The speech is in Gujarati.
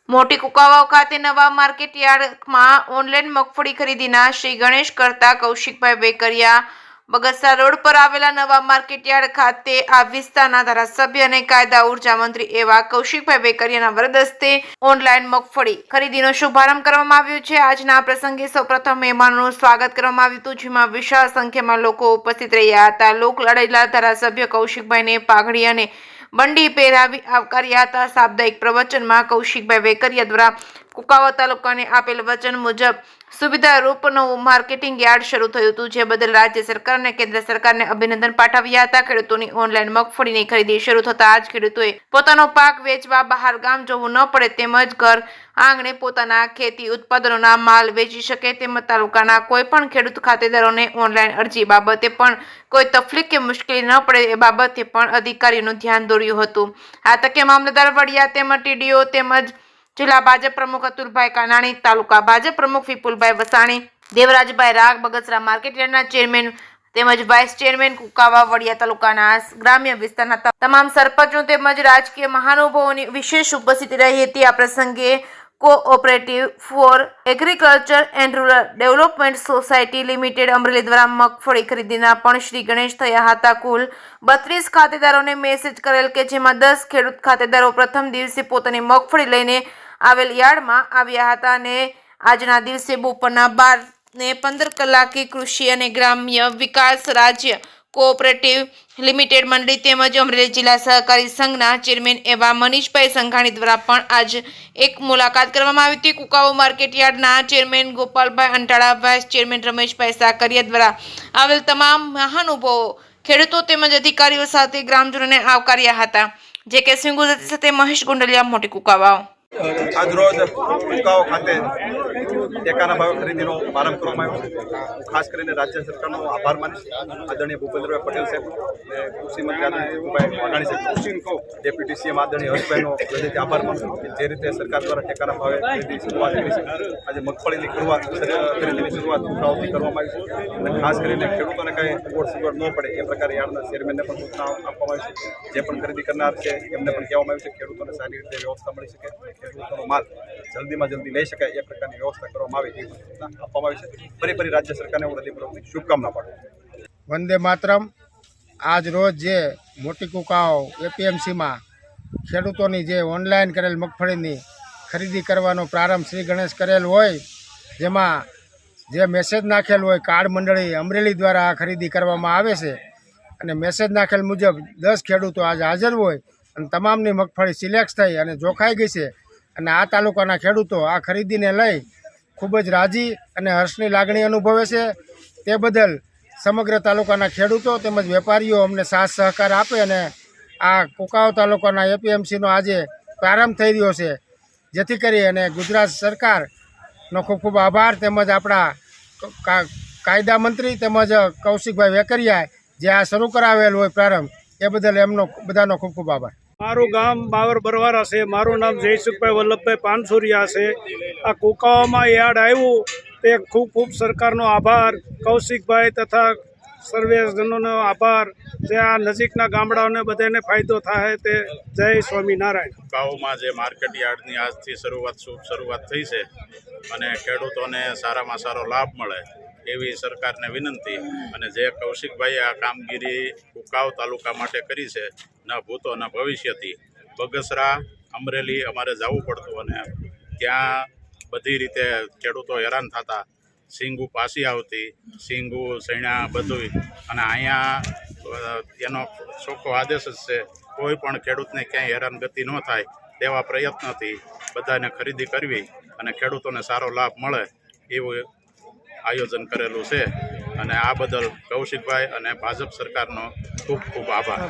મોટી કુકાવાવ ખાતે નવા માર્કેટ યાર્ડમાં ઓનલાઈન મગફળી ખરીદીના શ્રી ગણેશ કરતા કૌશિકભાઈ વેકરિયા બગસરા રોડ પર આવેલા નવા માર્કેટ યાર્ડ ખાતે આ વિસ્તારના ધારાસભ્ય અને કાયદા ઉર્જા મંત્રી એવા કૌશિકભાઈ વેકરિયાના વરદ હસ્તે ઓનલાઈન મગફળી ખરીદીનો શુભારંભ કરવામાં આવ્યો છે। આજના પ્રસંગે સૌપ્રથમ મહેમાનોનું સ્વાગત કરવામાં આવ્યું હતું, જેમાં વિશાળ સંખ્યામાં લોકો ઉપસ્થિત રહ્યા હતા। લોક લડાયેલા ધારાસભ્ય કૌશિકભાઈને પાઘડી અને બંડી પહેરાવી આવકાર્યા હતા। સાપ્તાહિક પ્રવચનમાં કૌશિકભાઈ વેકરિયા દ્વારા કુકાવાવ તાલુકાને આપેલ વચન મુજબ સુવિધારૂપ નવું માર્કેટિંગ યાર્ડ શરૂ થયું હતું, જે બદલ રાજ્ય સરકાર અને કેન્દ્ર સરકારને અભિનંદન પાઠવ્યા હતા। ખેડૂતોની ઓનલાઈન મગફળીની ખરીદી શરૂ થતા આજ ખેડૂતોએ પોતાનો પાક વેચવા બહાર ગામ જવું ન પડે, તેમજ ઘર આંગણે પોતાના ખેતી ઉત્પાદનોના માલ વેચી શકે, તેમજ તાલુકાના કોઈ પણ ખેડૂત ખાતેદારોને ઓનલાઈન અરજી બાબતે પણ કોઈ તકલીફ કે મુશ્કેલી ન પડે એ બાબતે પણ અધિકારીઓનું ધ્યાન દોર્યું હતું। આ તકે મામલતદાર વડિયા તેમજ ટીડીઓ તેમજ જિલ્લા ભાજપ પ્રમુખ અતુલભાઈ કાનાણી, તાલુકા ભાજપ પ્રમુખ વિપુલભાઈ વસાણી, દેવરાજભાઈ રાગ, બગસરા માર્કેટ યાર્ડના ચેરમેન તેમજ વાઇસ ચેરમેન કુકાવાવ વડિયા તાલુકાના ગ્રામ્ય વિસ્તારના તમામ સરપંચો તેમજ રાજકીય મહાનુભાવોની વિશેષ ઉપસ્થિતિ રહી હતી। આ પ્રસંગે cooperative four agriculture and rural development society limited Amreli દ્વારા મગફળી ખરીદીના પણ શ્રી ગણેશ થયા હતા। કુલ 32 ખાતેદારોને મેસેજ કરેલ કે જેમાં 10 ખેડૂત ખાતેદારો પ્રથમ દિવસે પોતાની મગફળી લઈને આવેલ યાર્ડમાં આવ્યા હતા અને આજના દિવસે બપોરના 12 ને 15 કલાકે કૃષિ અને ગ્રામ્ય વિકાસ રાજ્ય કોઓપરેટિવ લિમિટેડ મંડળી તેમજ અમરેલી જિલ્લા સહકારી સંઘના ચેરમેન એવા મનીષભાઈ સંઘાણી દ્વારા પણ આજ એક મુલાકાત કરવામાં આવી હતી। કુકાવાવ માર્કેટ યાર્ડના ચેરમેન ગોપાલભાઈ અંટાળા, વાઇસ ચેરમેન રમેશભાઈ સાકરિયા દ્વારા આવેલ તમામ મહાનુભાવો ખેડૂતો તેમજ અધિકારીઓ સાથે ગ્રામજનોને આવકાર્યા હતા। જે કે સિંહ ગુજરાતી સાથે મહેશ ગુંડલિયા, મોટી કુકાવાવ। આજ રોજ કુકાવાવ ખાતે ટેકાના ભાવે ખરીદીનો પ્રારંભ કરવામાં આવ્યો છે। ખાસ કરીને રાજ્ય સરકારનો આભાર માનીશ, આદરણીય ભૂપેન્દ્રભાઈ પટેલ સાહેબ અને કૃષિ મંત્રી આદરણીય વાઘાણી સાહેબ, ડેપ્યુટી સીએમ આદરણીય હર્ષભાઈનો હૃદયથી આભાર માનું કે જે રીતે સરકાર દ્વારા ટેકાના ભાવે ખરીદી શરૂઆત કરી છે। આજે મગફળીની ખરીદીની શરૂઆત કુકાવાવથી કરવામાં આવી છે અને ખાસ કરીને ખેડૂતોને કંઈ અગવડ સગવડ ન પડે એ પ્રકારે યાર્ડના ચેરમેનને પણ સૂચના આપવામાં આવી છે। જે પણ ખરીદી કરનાર છે એમને પણ કહેવામાં આવ્યું છે ખેડૂતોને સારી રીતે વ્યવસ્થા મળી શકે, ખેડૂતોનો માલ જલ્દીમાં જલ્દી લઈ શકાય એ પ્રકારની વ્યવસ્થા કરવામાં આવે એ સૂચના આપવામાં આવી છે। ફરી રાજ્ય સરકારને હું હૃદયપૂર્વકની શુભકામના પાઠવું। વંદે માતરમ। આજ રોજ જે મોટી કુકાવાવ એપીએમસીમાં ખેડૂતોની જે ઓનલાઈન કરેલ મગફળીની ખરીદી કરવાનો પ્રારંભ શ્રી ગણેશ કરેલ હોય, જેમાં જે મેસેજ નાખેલ હોય કાર્ડ મંડળી અમરેલી દ્વારા આ ખરીદી કરવામાં આવે છે અને મેસેજ નાખેલ મુજબ 10 ખેડૂતો આજે હાજર હોય અને તમામની મગફળી સિલેક્ટ થઈ અને જોખાઈ ગઈ છે અને આ તાલુકાના ખેડૂતો આ ખરીદીને લઈ ખૂબ જ રાજી અને હર્ષની લાગણી અનુભવે છે। તે બદલ સમગ્ર તાલુકાના ખેડૂતો તેમજ વેપારીઓ અમને સાથ સહકાર આપે અને આ કુકાવાવ તાલુકાના એપીએમસીનો આજે પ્રારંભ થઈ રહ્યો છે, જેથી કરી અને ગુજરાત સરકારનો ખૂબ ખૂબ આભાર તેમજ આપણા કાયદા મંત્રી તેમજ કૌશિકભાઈ વેકરિયા જે આ શરૂ કરાવેલ હોય પ્રારંભ, એ બદલ એમનો બધાનો ખૂબ ખૂબ આભાર। મારું ગામ બાવર બરવારા છે, મારું નામ જયસુખભાઈ વલ્લભભાઈ પાનસુરિયા છે। આ કુકાવાવમાં યાર્ડ આવ્યું તે ખૂબ ખૂબ સરકારનો આભાર, કૌશિકભાઈ તથા સર્વેજનોનો આભાર, જે આ નજીકના ગામડાઓને બધાને ફાયદો થાય તે જય સ્વામિનારાયણ। કુકાવાવમાં જે માર્કેટ યાર્ડની આજથી શુભ શરૂઆત થઈ છે અને ખેડૂતોને સારામાં સારો લાભ મળે એવી સરકારને વિનંતી અને જે કૌશિકભાઈએ આ કામગીરી કુકાવાવ તાલુકા માટે કરી છે, ન ભૂતો ન ભવિષ્યથી બગસરા અમરેલી અમારે જવું પડતું અને ત્યાં બધી રીતે ખેડૂતો હેરાન થતા, સિંગુ પાછી આવતી, સિંગુ સૈણા બધું, અને અહીંયા એનો ચોખ્ખો આદેશ જ છે કોઈ પણ ખેડૂતને ક્યાંય હેરાનગતિ ન થાય તેવા પ્રયત્નથી બધાને ખરીદી કરવી અને ખેડૂતોને સારો લાભ મળે એવું આયોજન કરેલું છે અને આ બદલ કૌશિકભાઈ અને ભાજપ સરકારનો ખૂબ ખૂબ આભાર।